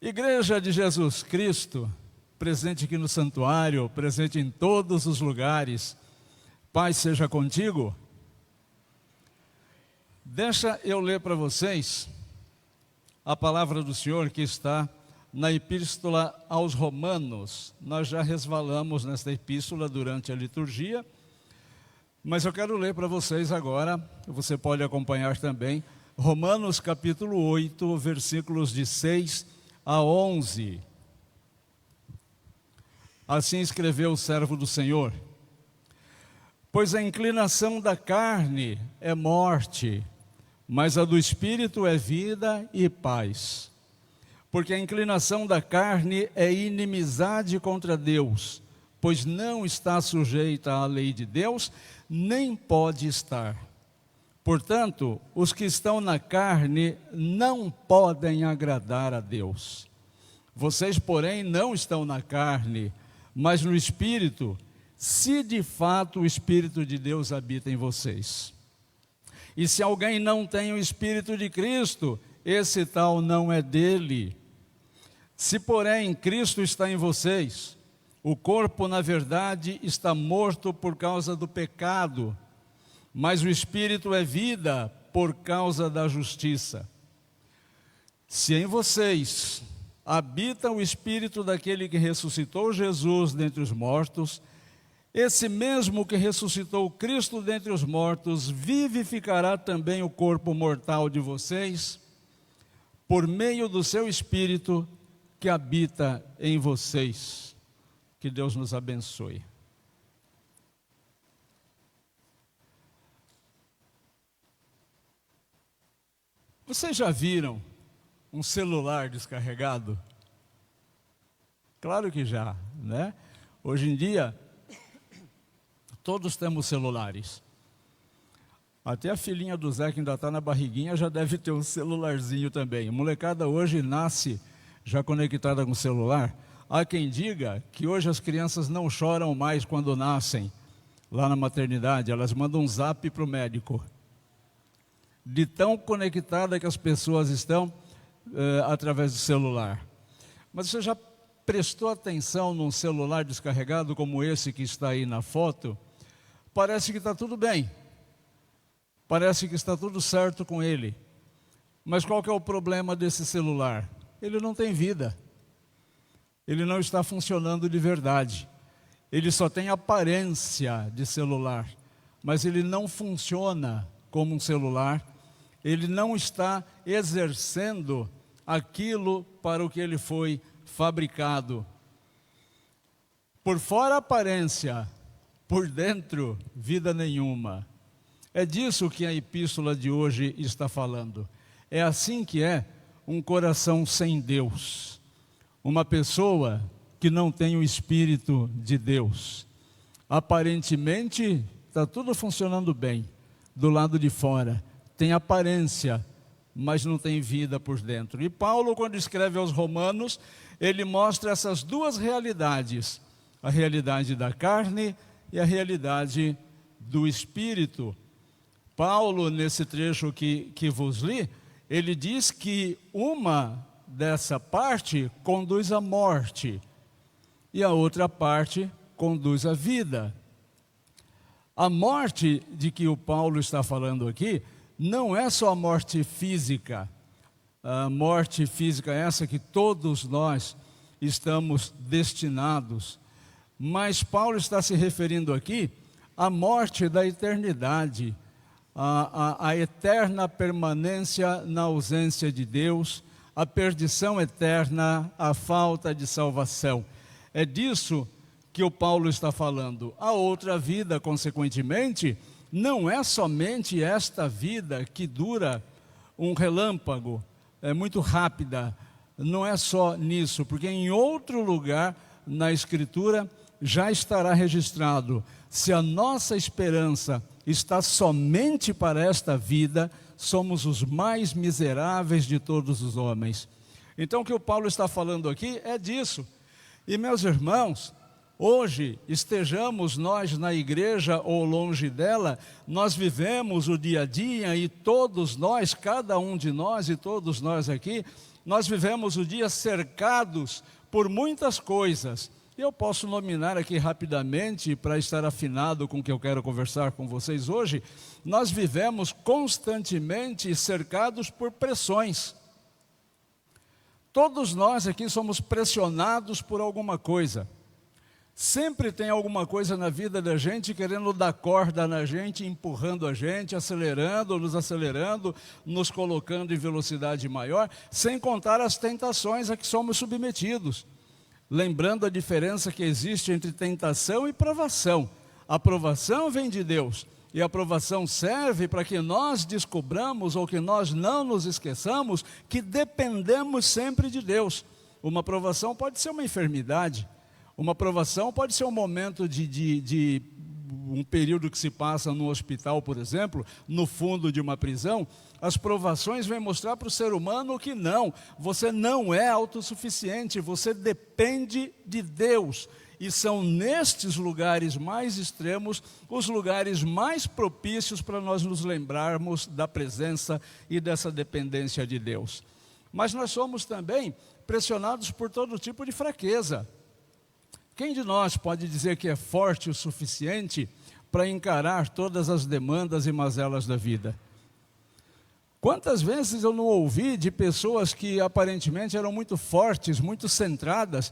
Igreja de Jesus Cristo, presente aqui no santuário, presente em todos os lugares, paz seja contigo. Deixa eu ler para vocês a palavra do Senhor que está na epístola aos Romanos. Nós já resvalamos nesta epístola durante a liturgia, mas eu quero ler para vocês agora, você pode acompanhar também, Romanos capítulo 8, versículos de 6 a 11. Assim escreveu o servo do Senhor: pois a inclinação da carne é morte, mas a do Espírito é vida e paz. Porque a inclinação da carne é inimizade contra Deus, pois não está sujeita à lei de Deus, nem pode estar. Portanto, os que estão na carne não podem agradar a Deus. Vocês, porém, não estão na carne, mas no Espírito, se de fato o Espírito de Deus habita em vocês. E se alguém não tem o Espírito de Cristo, esse tal não é dele. Se, porém, Cristo está em vocês, o corpo, na verdade, está morto por causa do pecado, mas o Espírito é vida por causa da justiça. Se em vocês habita o Espírito daquele que ressuscitou Jesus dentre os mortos, esse mesmo que ressuscitou Cristo dentre os mortos, vivificará também o corpo mortal de vocês, por meio do seu Espírito que habita em vocês. Que Deus nos abençoe. Vocês já viram um celular descarregado? Claro que já, né? Hoje em dia, todos temos celulares. Até a filhinha do Zé, que ainda está na barriguinha, já deve ter um celularzinho também. A molecada hoje nasce já conectada com o celular. Há quem diga que hoje as crianças não choram mais quando nascem lá na maternidade, elas mandam um zap para o médico. De tão conectada que as pessoas estão através do celular. Mas você já prestou atenção num celular descarregado como esse que está aí na foto? Parece que está tudo bem. Parece que está tudo certo com ele. Mas qual que é o problema desse celular? Ele não tem vida. Ele não está funcionando de verdade. Ele só tem aparência de celular, mas ele não funciona como um celular. Ele não está exercendo aquilo para o que ele foi fabricado. Por fora aparência, por dentro vida nenhuma. É disso que a epístola de hoje está falando. É assim que é um coração sem Deus. Uma pessoa que não tem o Espírito de Deus. Aparentemente está tudo funcionando bem do lado de fora. Tem aparência, mas não tem vida por dentro. E Paulo, quando escreve aos Romanos, ele mostra essas duas realidades. A realidade da carne e a realidade do Espírito. Paulo, nesse trecho que vos li, ele diz que uma dessa parte conduz à morte e a outra parte conduz à vida. A morte de que o Paulo está falando aqui não é só a morte física. A morte física é essa que todos nós estamos destinados. Mas Paulo está se referindo aqui à morte da eternidade, a eterna permanência na ausência de Deus, a perdição eterna, a falta de salvação. É disso que o Paulo está falando. A outra vida, consequentemente, não é somente esta vida que dura um relâmpago, é muito rápida. Não é só nisso, porque em outro lugar na Escritura já estará registrado: se a nossa esperança está somente para esta vida, somos os mais miseráveis de todos os homens. Então o que o Paulo está falando aqui é disso. E meus irmãos, hoje, estejamos nós na igreja ou longe dela, nós vivemos o dia a dia e todos nós, cada um de nós e todos nós aqui, Nós vivemos o dia cercados por muitas coisas. Eu posso nominar aqui rapidamente, para estar afinado com o que eu quero conversar com vocês hoje. Nós vivemos constantemente cercados por pressões. Todos nós aqui somos pressionados por alguma coisa. Sempre tem alguma coisa na vida da gente querendo dar corda na gente, empurrando a gente, acelerando, nos colocando em velocidade maior, sem contar as tentações a que somos submetidos. Lembrando a diferença que existe entre tentação e provação. A provação vem de Deus, e a provação serve para que nós descobramos, ou que nós não nos esqueçamos, que dependemos sempre de Deus. Uma provação pode ser uma enfermidade, uma provação pode ser um momento de um período que se passa no hospital, por exemplo, no fundo de uma prisão. As provações vêm mostrar para o ser humano que não, você não é autossuficiente, você depende de Deus. E são nestes lugares mais extremos, os lugares mais propícios para nós nos lembrarmos da presença e dessa dependência de Deus. Mas nós somos também pressionados por todo tipo de fraqueza. Quem de nós pode dizer que é forte o suficiente para encarar todas as demandas e mazelas da vida? Quantas vezes eu não ouvi de pessoas que aparentemente eram muito fortes, muito centradas: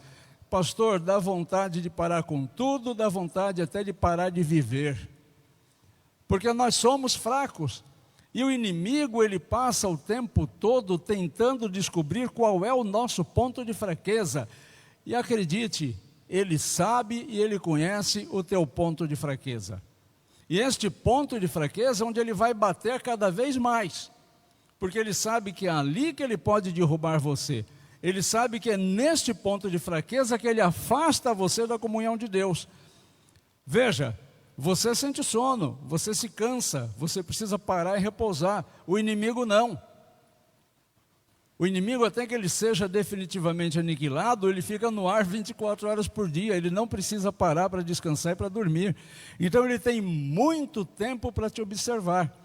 pastor, dá vontade de parar com tudo, dá vontade até de parar de viver. Porque nós somos fracos. E o inimigo, ele passa o tempo todo tentando descobrir qual é o nosso ponto de fraqueza. E acredite, ele sabe e ele conhece o teu ponto de fraqueza. E este ponto de fraqueza é onde ele vai bater cada vez mais. Porque ele sabe que é ali que ele pode derrubar você. Ele sabe que é neste ponto de fraqueza que ele afasta você da comunhão de Deus. Veja, você sente sono, você se cansa, você precisa parar e repousar. O inimigo não. O inimigo, até que ele seja definitivamente aniquilado, ele fica no ar 24 horas por dia. Ele não precisa parar para descansar e para dormir. Então ele tem muito tempo para te observar.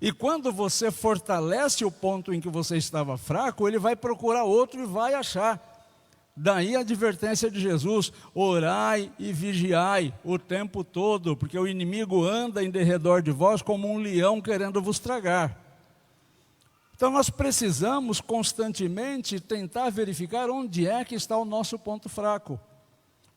E quando você fortalece o ponto em que você estava fraco, ele vai procurar outro e vai achar. Daí a advertência de Jesus: orai e vigiai o tempo todo, porque o inimigo anda em derredor de vós como um leão querendo vos tragar. Então nós precisamos constantemente tentar verificar onde é que está o nosso ponto fraco.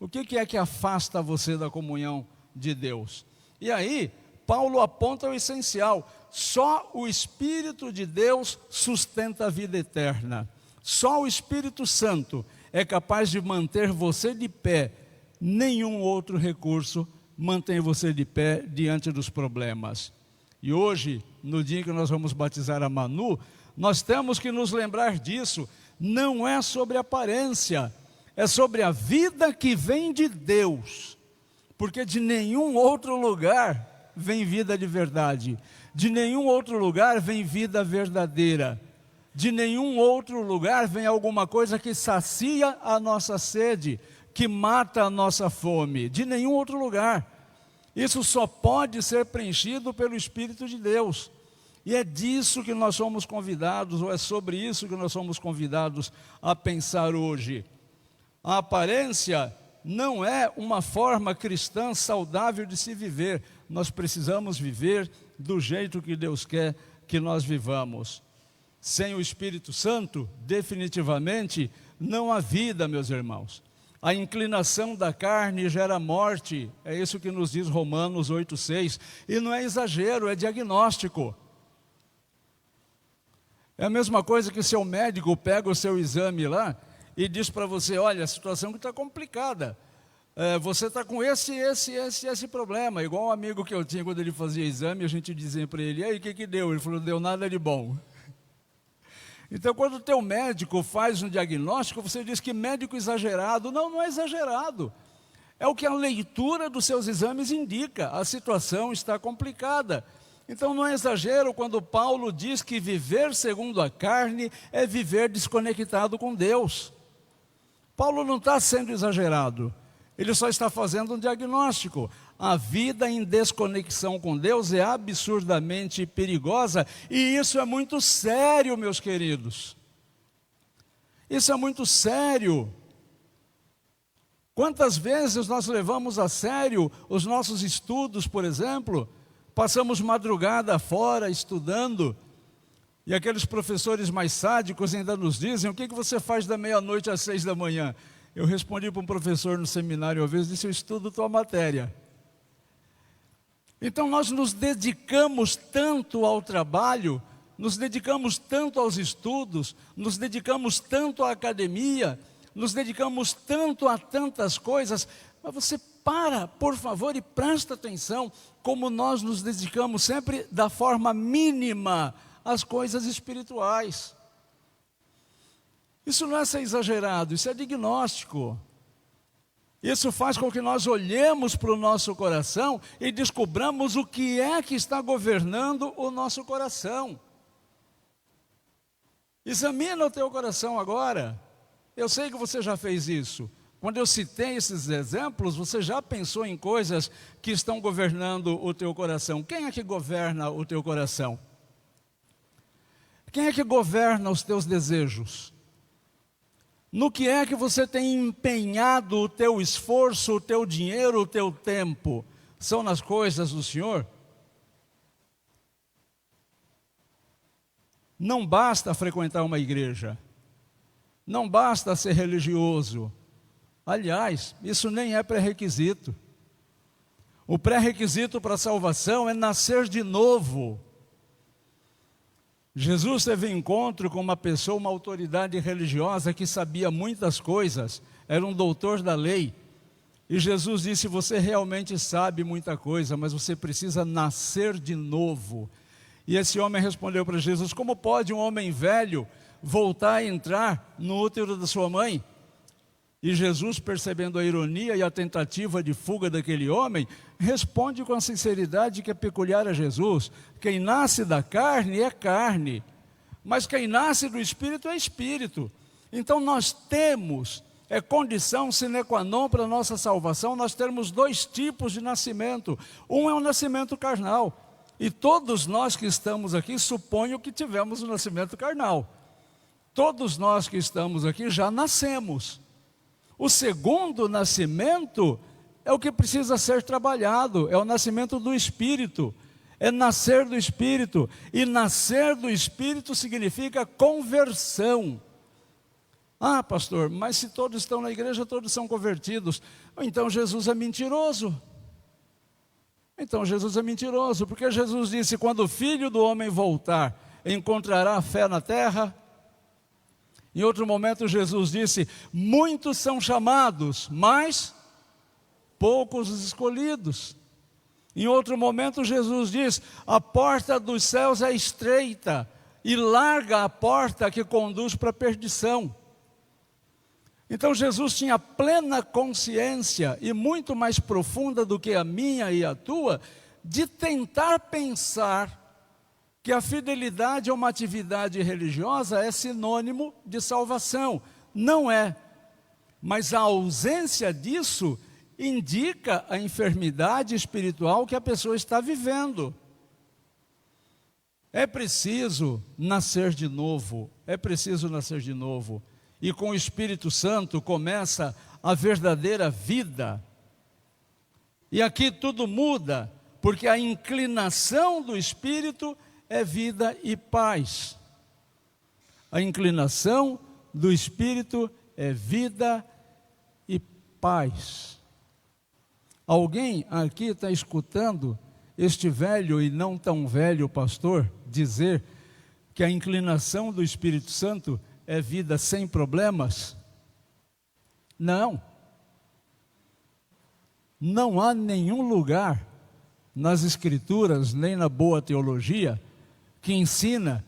O que é que afasta você da comunhão de Deus? E aí, Paulo aponta o essencial: só o Espírito de Deus sustenta a vida eterna. Só o Espírito Santo é capaz de manter você de pé. Nenhum outro recurso mantém você de pé diante dos problemas. E hoje, no dia que nós vamos batizar a Manu, nós temos que nos lembrar disso. Não é sobre aparência, é sobre a vida que vem de Deus. Porque de nenhum outro lugar vem vida de verdade. De nenhum outro lugar vem vida verdadeira. De nenhum outro lugar vem alguma coisa que sacia a nossa sede, que mata a nossa fome. De nenhum outro lugar. Isso só pode ser preenchido pelo Espírito de Deus. E é disso que nós somos convidados, ou é sobre isso que nós somos convidados a pensar hoje. A aparência não é uma forma cristã saudável de se viver. Nós precisamos viver do jeito que Deus quer que nós vivamos. Sem o Espírito Santo, definitivamente, não há vida, meus irmãos. A inclinação da carne gera morte, é isso que nos diz Romanos 8,6. E não é exagero, é diagnóstico. É a mesma coisa que seu médico pega o seu exame lá e diz para você: olha, a situação que está complicada. Você está com esse problema. Igual um amigo que eu tinha, quando ele fazia exame, a gente dizia para ele: e aí, o que deu? Ele falou: deu nada de bom. Então, quando o teu médico faz um diagnóstico, você diz que médico exagerado. Não, não é exagerado. É o que a leitura dos seus exames indica. A situação está complicada. Então não é exagero quando Paulo diz que viver segundo a carne é viver desconectado com Deus. Paulo não está sendo exagerado. Ele só está fazendo um diagnóstico. A vida em desconexão com Deus é absurdamente perigosa, e isso é muito sério, meus queridos. Isso é muito sério. Quantas vezes nós levamos a sério os nossos estudos, por exemplo? Passamos madrugada fora estudando, e aqueles professores mais sádicos ainda nos dizem: o que você faz da meia-noite às 6 da manhã? Eu respondi para um professor no seminário uma vez, disse: eu estudo tua matéria. Então nós nos dedicamos tanto ao trabalho, nos dedicamos tanto aos estudos, nos dedicamos tanto à academia, nos dedicamos tanto a tantas coisas, mas você para, por favor, e presta atenção como nós nos dedicamos sempre da forma mínima às coisas espirituais. Isso não é ser exagerado, isso é diagnóstico. Isso faz com que nós olhemos para o nosso coração e descobramos o que é que está governando o nosso coração. Examina o teu coração agora. Eu sei que você já fez isso. Quando eu citei esses exemplos, você já pensou em coisas que estão governando o teu coração. Quem é que governa o teu coração? Quem é que governa os teus desejos? No que é que você tem empenhado o teu esforço, o teu dinheiro, o teu tempo? São nas coisas do Senhor? Não basta frequentar uma igreja. Não basta ser religioso. Aliás, isso nem é pré-requisito. O pré-requisito para a salvação é nascer de novo. Jesus teve encontro com uma pessoa, uma autoridade religiosa que sabia muitas coisas, era um doutor da lei. E Jesus disse: você realmente sabe muita coisa, mas você precisa nascer de novo. E esse homem respondeu para Jesus: como pode um homem velho voltar a entrar no útero da sua mãe? E Jesus, percebendo a ironia e a tentativa de fuga daquele homem, responde com a sinceridade que é peculiar a Jesus: quem nasce da carne é carne, mas quem nasce do Espírito é Espírito. Então nós temos, é condição sine qua non para a nossa salvação, nós temos dois tipos de nascimento. Um é o nascimento carnal, e todos nós que estamos aqui, suponho que tivemos o nascimento carnal. Todos nós que estamos aqui já nascemos. O segundo nascimento é o que precisa ser trabalhado, é o nascimento do Espírito, é nascer do Espírito, e nascer do Espírito significa conversão. Ah, pastor, mas se todos estão na igreja, todos são convertidos, então Jesus é mentiroso. Então Jesus é mentiroso, porque Jesus disse: quando o Filho do Homem voltar, encontrará fé na terra? Em outro momento Jesus disse: muitos são chamados, mas poucos os escolhidos. Em outro momento Jesus diz: a porta dos céus é estreita e larga a porta que conduz para a perdição. Então Jesus tinha plena consciência, e muito mais profunda do que a minha e a tua, de tentar pensar que a fidelidade a uma atividade religiosa é sinônimo de salvação. Não é. Mas a ausência disso indica a enfermidade espiritual que a pessoa está vivendo. É preciso nascer de novo. É preciso nascer de novo. E com o Espírito Santo começa a verdadeira vida. E aqui tudo muda, porque a inclinação do Espírito é vida e paz. A inclinação do Espírito é vida e paz. Alguém aqui está escutando este velho e não tão velho pastor dizer que a inclinação do Espírito Santo é vida sem problemas? Não. Não há nenhum lugar nas Escrituras, nem na boa teologia, que ensina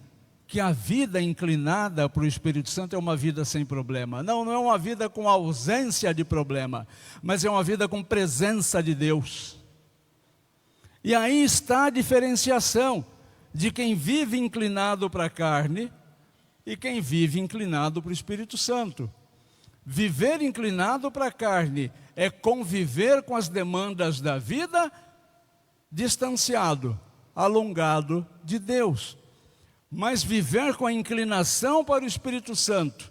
que a vida inclinada para o Espírito Santo é uma vida sem problema. Não, não é uma vida com ausência de problema, mas é uma vida com presença de Deus. E aí está a diferenciação de quem vive inclinado para a carne e quem vive inclinado para o Espírito Santo. Viver inclinado para a carne é conviver com as demandas da vida distanciado, alongado de Deus. Mas viver com a inclinação para o Espírito Santo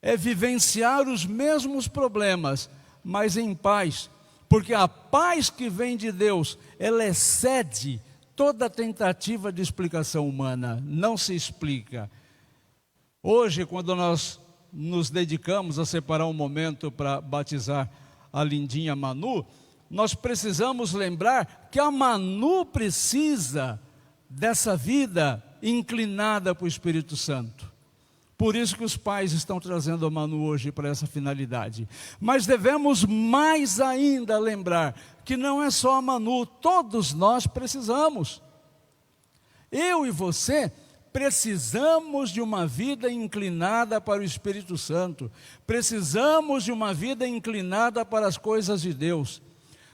é vivenciar os mesmos problemas, mas em paz, porque a paz que vem de Deus, ela excede toda tentativa de explicação humana, não se explica. Hoje, quando nós nos dedicamos a separar um momento para batizar a lindinha Manu, nós precisamos lembrar que a Manu precisa dessa vida inclinada para o Espírito Santo. Por isso que os pais estão trazendo a Manu hoje para essa finalidade. Mas devemos mais ainda lembrar que não é só a Manu, todos nós precisamos. Eu e você precisamos de uma vida inclinada para o Espírito Santo. Precisamos de uma vida inclinada para as coisas de Deus.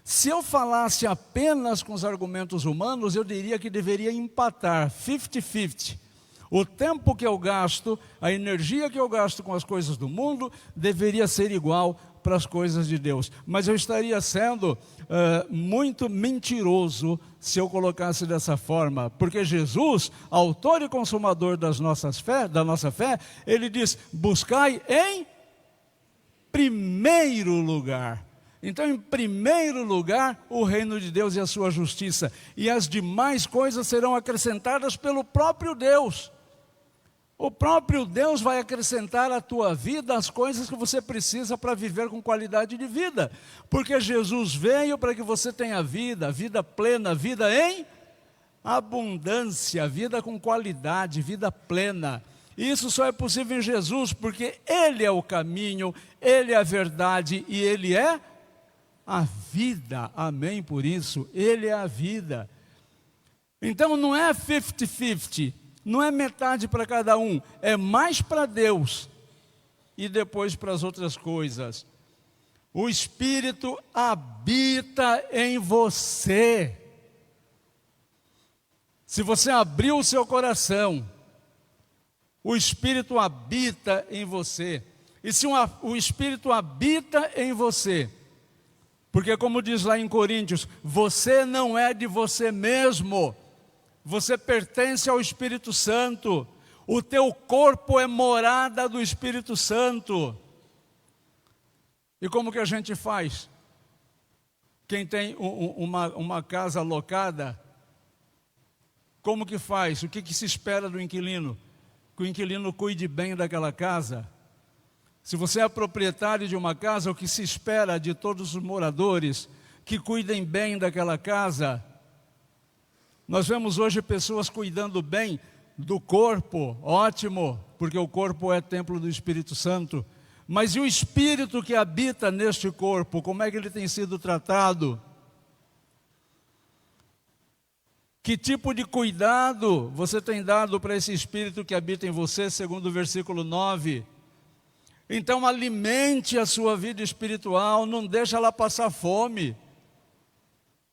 Se eu falasse apenas com os argumentos humanos, eu diria que deveria empatar, 50-50. O tempo que eu gasto, a energia que eu gasto com as coisas do mundo, deveria ser igual para as coisas de Deus. Mas eu estaria sendo muito mentiroso se eu colocasse dessa forma. Porque Jesus, autor e consumador da nossa fé, ele diz, buscai em primeiro lugar. Então, em primeiro lugar, o reino de Deus e a sua justiça. E as demais coisas serão acrescentadas pelo próprio Deus. O próprio Deus vai acrescentar à tua vida as coisas que você precisa para viver com qualidade de vida. Porque Jesus veio para que você tenha vida plena, vida em abundância, vida com qualidade, vida plena. E isso só é possível em Jesus, porque Ele é o caminho, Ele é a verdade e Ele é a vida. Amém por isso, Ele é a vida. Então não é 50-50. Não é metade para cada um, é mais para Deus e depois para as outras coisas. O Espírito habita em você. Se você abrir o seu coração, o Espírito habita em você. E se o Espírito habita em você, porque como diz lá em Coríntios, você não é de você mesmo. Você pertence ao Espírito Santo. O teu corpo é morada do Espírito Santo. E como que a gente faz? Quem tem uma casa alocada, como que faz? O que se espera do inquilino? Que o inquilino cuide bem daquela casa. Se você é proprietário de uma casa, o que se espera de todos os moradores? Que cuidem bem daquela casa. Nós vemos hoje pessoas cuidando bem do corpo, ótimo, porque o corpo é templo do Espírito Santo. Mas e o Espírito que habita neste corpo, como é que ele tem sido tratado? Que tipo de cuidado você tem dado para esse Espírito que habita em você, segundo o versículo 9? Então alimente a sua vida espiritual, não deixa ela passar fome.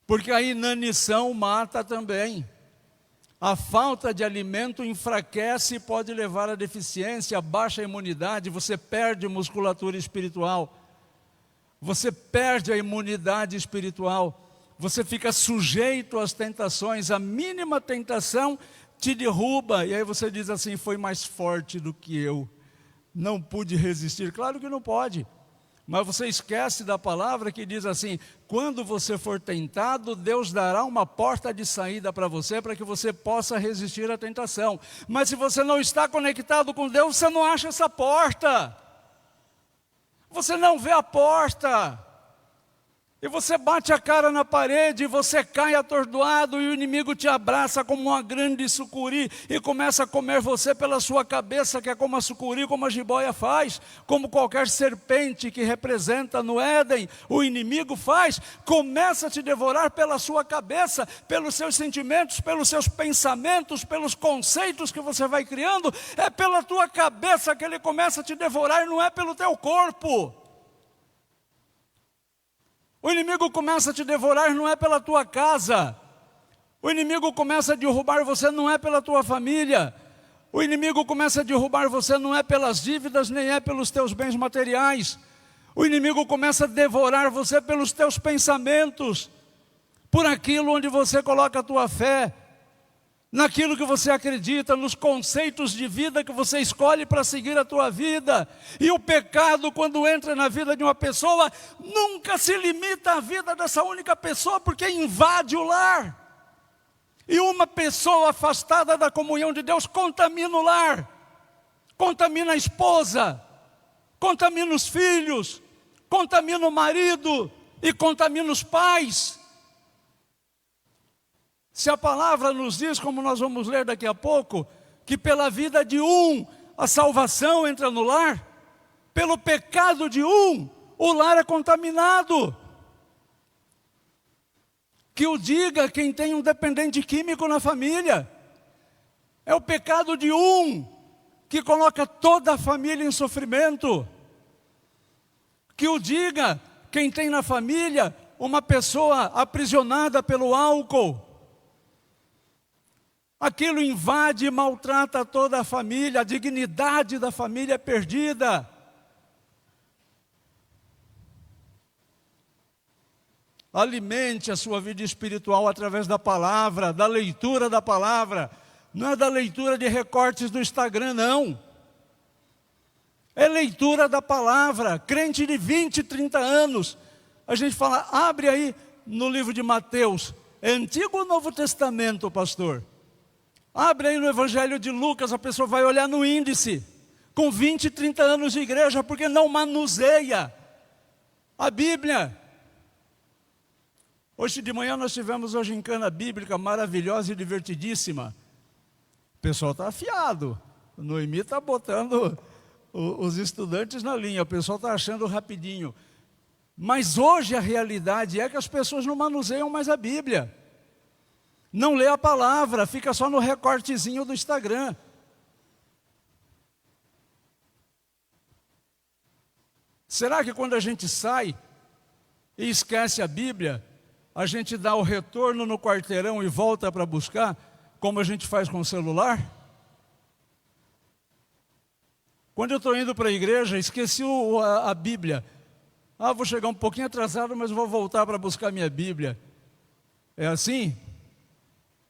Porque a inanição mata também. A falta de alimento enfraquece e pode levar à deficiência, a baixa imunidade, você perde musculatura espiritual. Você perde a imunidade espiritual. Você fica sujeito às tentações, a mínima tentação te derruba. E aí você diz assim, foi mais forte do que eu. Não pude resistir. Claro que não pode. Mas você esquece da palavra que diz assim, quando você for tentado, Deus dará uma porta de saída para você que você possa resistir à tentação. Mas se você não está conectado com Deus, você não acha essa porta. Você não vê a porta. E você bate a cara na parede, você cai atordoado e o inimigo te abraça como uma grande sucuri e começa a comer você pela sua cabeça, que é como a sucuri, como a jiboia faz, como qualquer serpente que representa no Éden, o inimigo faz, começa a te devorar pela sua cabeça, pelos seus sentimentos, pelos seus pensamentos, pelos conceitos que você vai criando, é pela tua cabeça que ele começa a te devorar, não é pelo teu corpo. O inimigo começa a te devorar, não é pela tua casa. O inimigo começa a derrubar você, não é pela tua família. O inimigo começa a derrubar você, não é pelas dívidas, nem é pelos teus bens materiais. O inimigo começa a devorar você pelos teus pensamentos, por aquilo onde você coloca a tua fé. naquilo que você acredita, nos conceitos de vida que você escolhe para seguir a tua vida. E o pecado, quando entra na vida de uma pessoa, nunca se limita à vida dessa única pessoa, porque invade o lar. E uma pessoa afastada da comunhão de Deus contamina o lar, contamina a esposa, contamina os filhos, contamina o marido e contamina os pais. Se a palavra nos diz, como nós vamos ler daqui a pouco, que pela vida de um a salvação entra no lar, pelo pecado de um o lar é contaminado. Que o diga quem tem um dependente químico na família. É o pecado de um que coloca toda a família em sofrimento. Que o diga quem tem na família uma pessoa aprisionada pelo álcool. Aquilo invade e maltrata toda a família, a dignidade da família é perdida. Alimente a sua vida espiritual através da palavra, da leitura da palavra. Não é da leitura de recortes do Instagram, não. É leitura da palavra. Crente de 20, 30 anos. A gente fala, abre aí no livro de Mateus. É Antigo ou Novo Testamento, pastor? Abre aí no Evangelho de Lucas, a pessoa vai olhar no índice. Com 20, 30 anos de igreja, porque não manuseia a Bíblia. Hoje de manhã nós tivemos uma gincana bíblica maravilhosa e divertidíssima. O pessoal está afiado. O Noemi está botando os estudantes na linha. O pessoal está achando rapidinho. Mas hoje a realidade é que as pessoas não manuseiam mais a Bíblia. Não lê a palavra, fica só no recortezinho do Instagram. Será que quando a gente sai e esquece a Bíblia, a gente dá o retorno no quarteirão e volta para buscar, como a gente faz com o celular? Quando eu estou indo para a igreja, esqueci a Bíblia. Vou chegar um pouquinho atrasado, mas vou voltar para buscar minha Bíblia. É assim?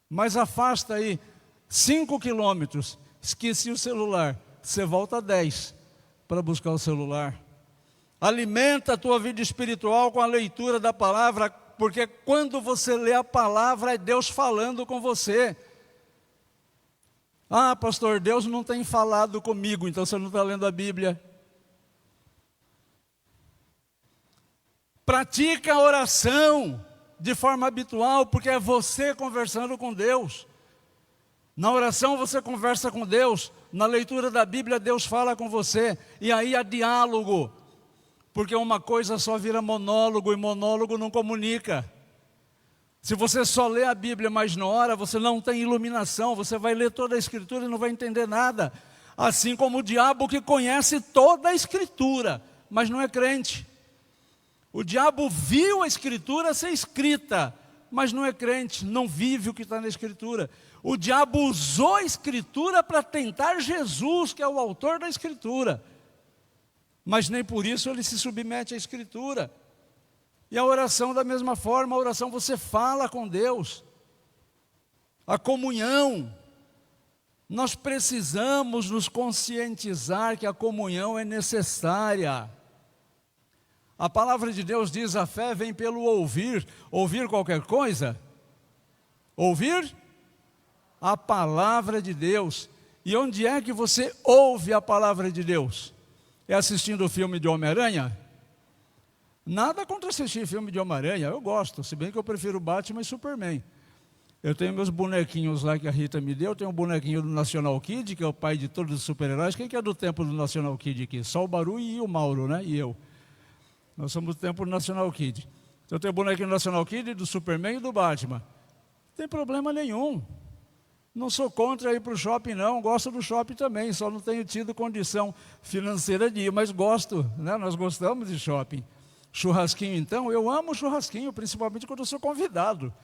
Mas afasta aí 5 quilômetros, esqueci o celular, você volta 10 para buscar o celular. Alimenta a tua vida espiritual com a leitura da palavra, porque quando você lê a palavra é Deus falando com você. Pastor, Deus não tem falado comigo, então você não está lendo a Bíblia. Pratica a oração de forma habitual, porque é você conversando com Deus. Na oração você conversa com Deus, na leitura da Bíblia Deus fala com você, e aí há diálogo, porque uma coisa só vira monólogo, e monólogo não comunica. Se você só lê a Bíblia, mas não ora, você não tem iluminação, você vai ler toda a Escritura e não vai entender nada. Assim como o diabo que conhece toda a Escritura, mas não é crente. O diabo viu a Escritura ser escrita, mas não é crente, não vive o que está na Escritura. O diabo usou a Escritura para tentar Jesus, que é o autor da Escritura. Mas nem por isso ele se submete à Escritura. E a oração da mesma forma, a oração você fala com Deus. A comunhão. Nós precisamos nos conscientizar que a comunhão é necessária. A palavra de Deus diz, a fé vem pelo ouvir. Ouvir qualquer coisa? Ouvir a palavra de Deus. E onde é que você ouve a palavra de Deus? É assistindo o filme de Homem-Aranha? Nada contra assistir filme de Homem-Aranha, eu gosto, se bem que eu prefiro Batman e Superman. Eu tenho meus bonequinhos lá que a Rita me deu, eu tenho um bonequinho do National Kid, que é o pai de todos os super-heróis. Quem que é do tempo do National Kid aqui? Só o Baru e o Mauro, né? E eu. Nós somos do tempo do National Kid. Então eu tenho o bonequinho do National Kid, do Superman e do Batman. Não tem problema nenhum. Não sou contra ir para o shopping não, gosto do shopping também, só não tenho tido condição financeira de ir, mas gosto, né? Nós gostamos de shopping. Churrasquinho então, eu amo churrasquinho, principalmente quando eu sou convidado.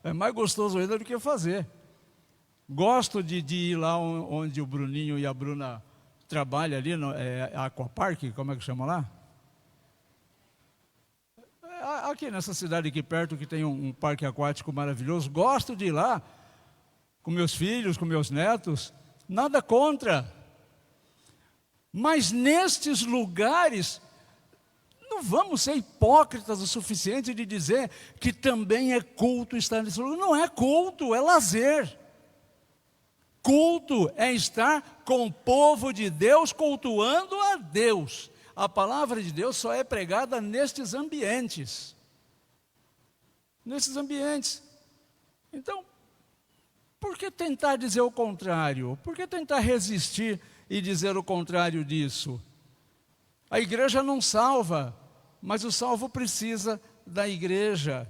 É mais gostoso ainda do que fazer. Gosto de ir lá onde o Bruninho e a Bruna trabalham ali, no Aquapark, como é que chama lá? Aqui nessa cidade aqui perto que tem um parque aquático maravilhoso, gosto de ir lá. com meus filhos, com meus netos, nada contra. Mas nestes lugares, não vamos ser hipócritas o suficiente de dizer que também é culto estar nesse lugar. Não é culto, é lazer. Culto é estar com o povo de Deus, cultuando a Deus. A palavra de Deus só é pregada nestes ambientes. Nesses ambientes. Então, por que tentar dizer o contrário? Por que tentar resistir e dizer o contrário disso? A igreja não salva, mas o salvo precisa da igreja.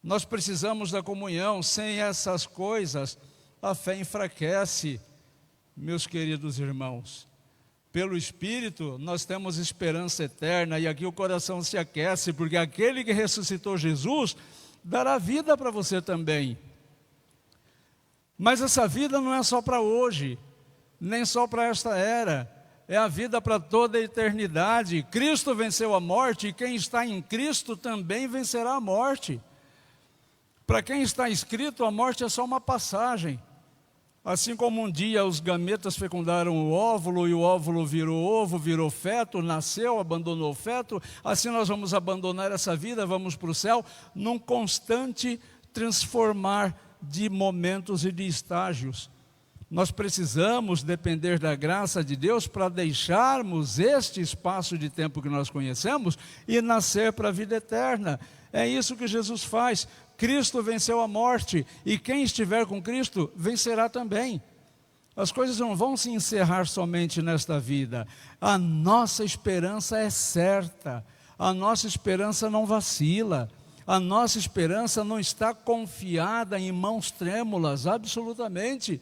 Nós precisamos da comunhão. Sem essas coisas, a fé enfraquece, meus queridos irmãos. Pelo Espírito, nós temos esperança eterna, e aqui o coração se aquece, porque aquele que ressuscitou Jesus dará vida para você também. Mas essa vida não é só para hoje, nem só para esta era, é a vida para toda a eternidade. Cristo venceu a morte, e quem está em Cristo também vencerá a morte. Para quem está escrito, a morte é só uma passagem. Assim como um dia os gametas fecundaram o óvulo, e o óvulo virou ovo, virou feto, nasceu, abandonou o feto, assim nós vamos abandonar essa vida, vamos para o céu, num constante transformar de momentos e de estágios. Nós precisamos depender da graça de Deus para deixarmos este espaço de tempo que nós conhecemos e nascer para a vida eterna. É isso que Jesus faz. Cristo venceu a morte, e quem estiver com Cristo vencerá também. As coisas não vão se encerrar somente nesta vida. A nossa esperança é certa, a nossa esperança não vacila, a nossa esperança não está confiada em mãos trêmulas, absolutamente.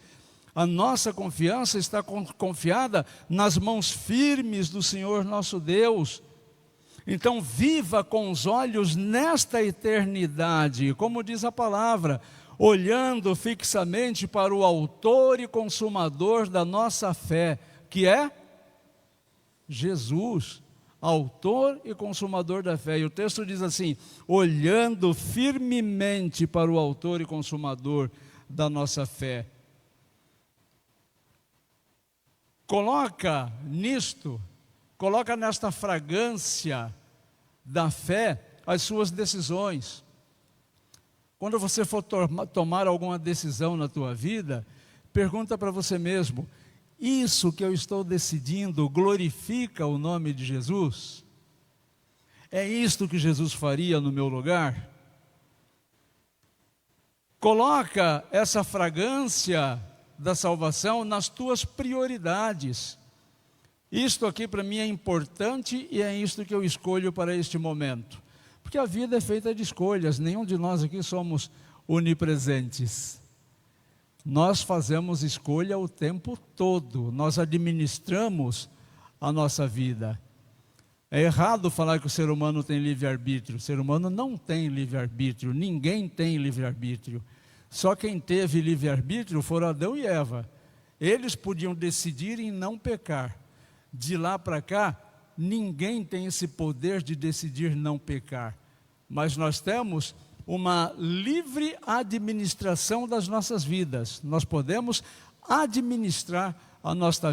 A nossa confiança está confiada nas mãos firmes do Senhor nosso Deus. Então viva com os olhos nesta eternidade, como diz a palavra, olhando fixamente para o autor e consumador da nossa fé, que é Jesus, autor e consumador da fé. E o texto diz assim: olhando firmemente para o autor e consumador da nossa fé. Coloca nesta fragrância da fé as suas decisões. Quando você for tomar alguma decisão na tua vida, pergunta para você mesmo: isso que eu estou decidindo glorifica o nome de Jesus? É isto que Jesus faria no meu lugar? Coloca essa fragrância da salvação nas tuas prioridades. Isto aqui para mim é importante, e é isto que eu escolho para este momento. Porque a vida é feita de escolhas, nenhum de nós aqui somos onipresentes. Nós fazemos escolha o tempo todo, nós administramos a nossa vida. É errado falar que o ser humano tem livre-arbítrio. O ser humano não tem livre-arbítrio, ninguém tem livre-arbítrio. Só quem teve livre-arbítrio foram Adão e Eva. Eles podiam decidir em não pecar. De lá para cá, ninguém tem esse poder de decidir não pecar. Mas nós temos uma livre administração das nossas vidas. Nós podemos administrar a nossa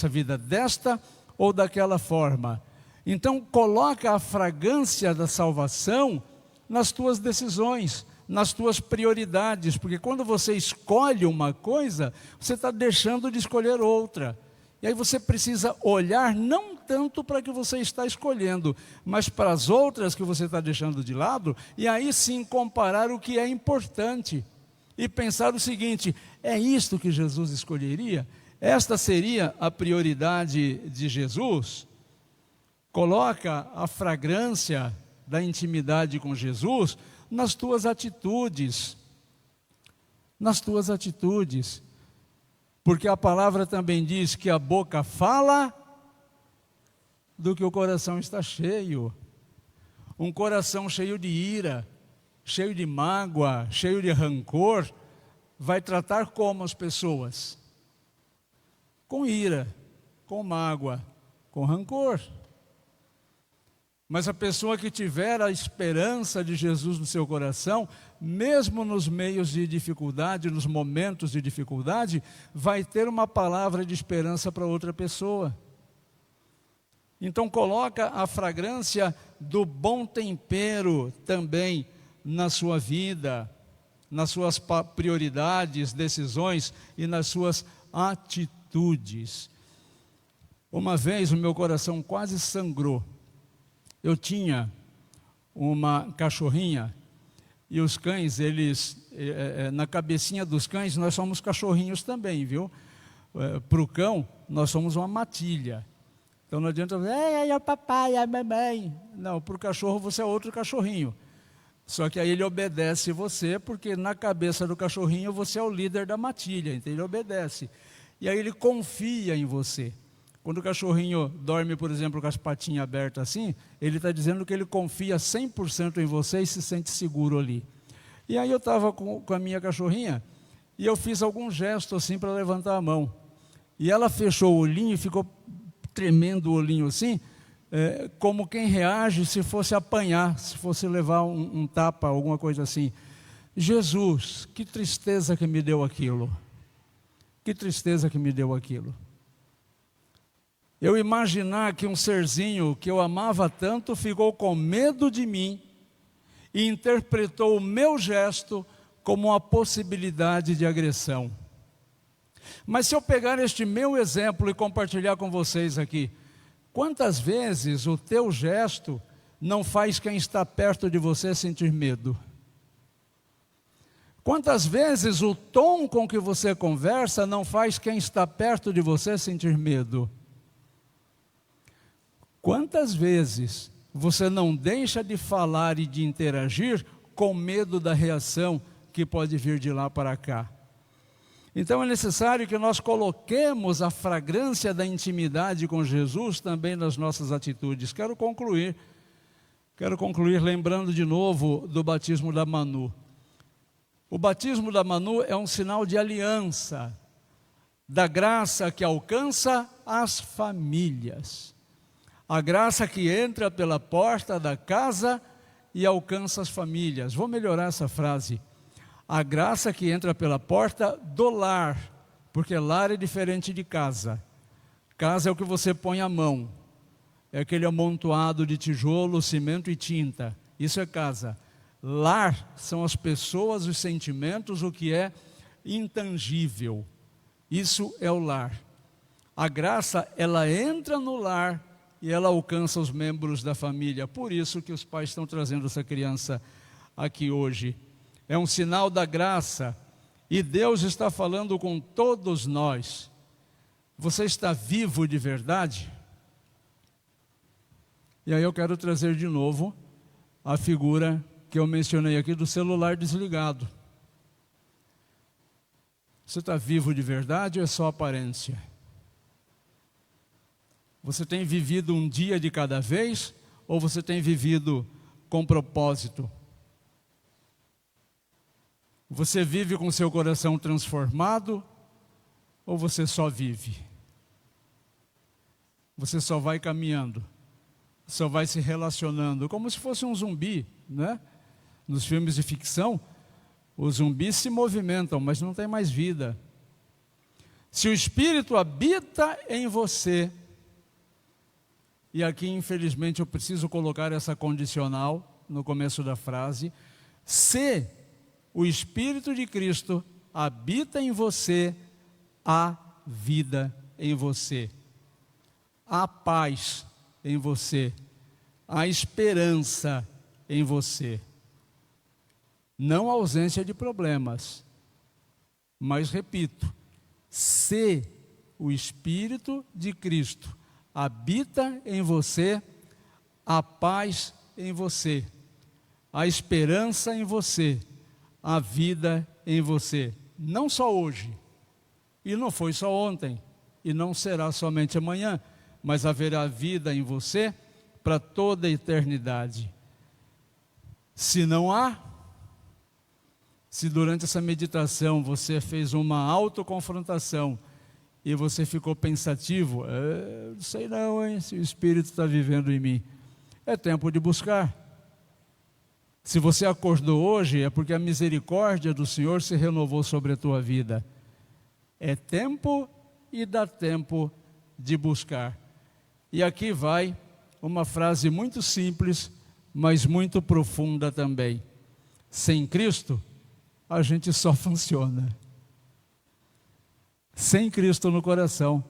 vida desta ou daquela forma. Então, coloca a fragrância da salvação nas tuas decisões, nas tuas prioridades, porque quando você escolhe uma coisa, você está deixando de escolher outra. E aí você precisa olhar não tanto para o que você está escolhendo, mas para as outras que você está deixando de lado, e aí sim comparar o que é importante. E pensar o seguinte: é isto que Jesus escolheria? Esta seria a prioridade de Jesus? Coloca a fragrância da intimidade com Jesus nas tuas atitudes. Nas tuas atitudes. Porque a palavra também diz que a boca fala do que o coração está cheio. Um coração cheio de ira, cheio de mágoa, cheio de rancor, vai tratar como as pessoas? Com ira, com mágoa, com rancor. Mas a pessoa que tiver a esperança de Jesus no seu coração, mesmo nos meios de dificuldade, nos momentos de dificuldade, vai ter uma palavra de esperança para outra pessoa. Então coloca a fragrância do bom tempero também na sua vida, nas suas prioridades, decisões e nas suas atitudes. Uma vez o meu coração quase sangrou. Eu tinha uma cachorrinha e os cães, na cabecinha dos cães, nós somos cachorrinhos também, viu? Para o cão, nós somos uma matilha. Então não adianta dizer, é o papai, é a mamãe. Não, para o cachorro você é outro cachorrinho. Só que aí ele obedece você, porque na cabeça do cachorrinho você é o líder da matilha, então ele obedece. E aí ele confia em você. Quando o cachorrinho dorme, por exemplo, com as patinhas abertas assim, ele está dizendo que ele confia 100% em você e se sente seguro ali. E aí eu estava com a minha cachorrinha e eu fiz algum gesto assim para levantar a mão. E ela fechou o olhinho e ficou tremendo o olhinho assim, como quem reage se fosse apanhar, se fosse levar um tapa, alguma coisa assim. Jesus, que tristeza que me deu aquilo. Que tristeza que me deu aquilo. Eu imaginar que um serzinho que eu amava tanto ficou com medo de mim e interpretou o meu gesto como uma possibilidade de agressão. Mas se eu pegar este meu exemplo e compartilhar com vocês aqui, quantas vezes o teu gesto não faz quem está perto de você sentir medo? Quantas vezes o tom com que você conversa não faz quem está perto de você sentir medo? Quantas vezes você não deixa de falar e de interagir com medo da reação que pode vir de lá para cá? Então é necessário que nós coloquemos a fragrância da intimidade com Jesus também nas nossas atitudes. Quero concluir lembrando de novo do batismo da Manu. O batismo da Manu é um sinal de aliança, da graça que alcança as famílias. A graça que entra pela porta da casa e alcança as famílias. Vou melhorar essa frase. A graça que entra pela porta do lar, porque lar é diferente de casa. Casa é o que você põe a mão. É aquele amontoado de tijolo, cimento e tinta. Isso é casa. Lar são as pessoas, os sentimentos, o que é intangível. Isso é o lar. A graça, ela entra no lar e ela alcança os membros da família. Por isso que os pais estão trazendo essa criança aqui hoje. É um sinal da graça. E Deus está falando com todos nós. Você está vivo de verdade? E aí eu quero trazer de novo a figura que eu mencionei aqui do celular desligado. Você está vivo de verdade ou é só aparência? Você tem vivido um dia de cada vez ou você tem vivido com propósito? Você vive com seu coração transformado ou você só vive? Você só vai caminhando, só vai se relacionando, como se fosse um zumbi, né? Nos filmes de ficção, os zumbis se movimentam, mas não tem mais vida. Se o Espírito habita em você, e aqui infelizmente eu preciso colocar essa condicional no começo da frase, se o Espírito de Cristo habita em você, há vida em você, há paz em você, há esperança em você. Não ausência de problemas, mas repito, se o Espírito de Cristo habita em você, há paz em você, há esperança em você, há vida em você. Não só hoje, e não foi só ontem, e não será somente amanhã, mas haverá vida em você para toda a eternidade. Se não há, se durante essa meditação você fez uma autoconfrontação e você ficou pensativo, não sei não, hein, se o Espírito está vivendo em mim. é tempo de buscar. Se você acordou hoje, é porque a misericórdia do Senhor se renovou sobre a tua vida. É tempo e dá tempo de buscar. E aqui vai uma frase muito simples, mas muito profunda também. Sem Cristo, a gente só funciona. Sem Cristo no coração,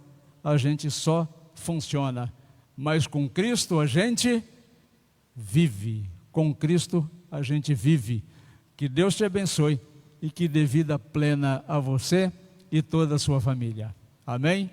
a gente só funciona. Mas com Cristo a gente vive. Com Cristo a gente vive. Que Deus te abençoe e que dê vida plena a você e toda a sua família. Amém?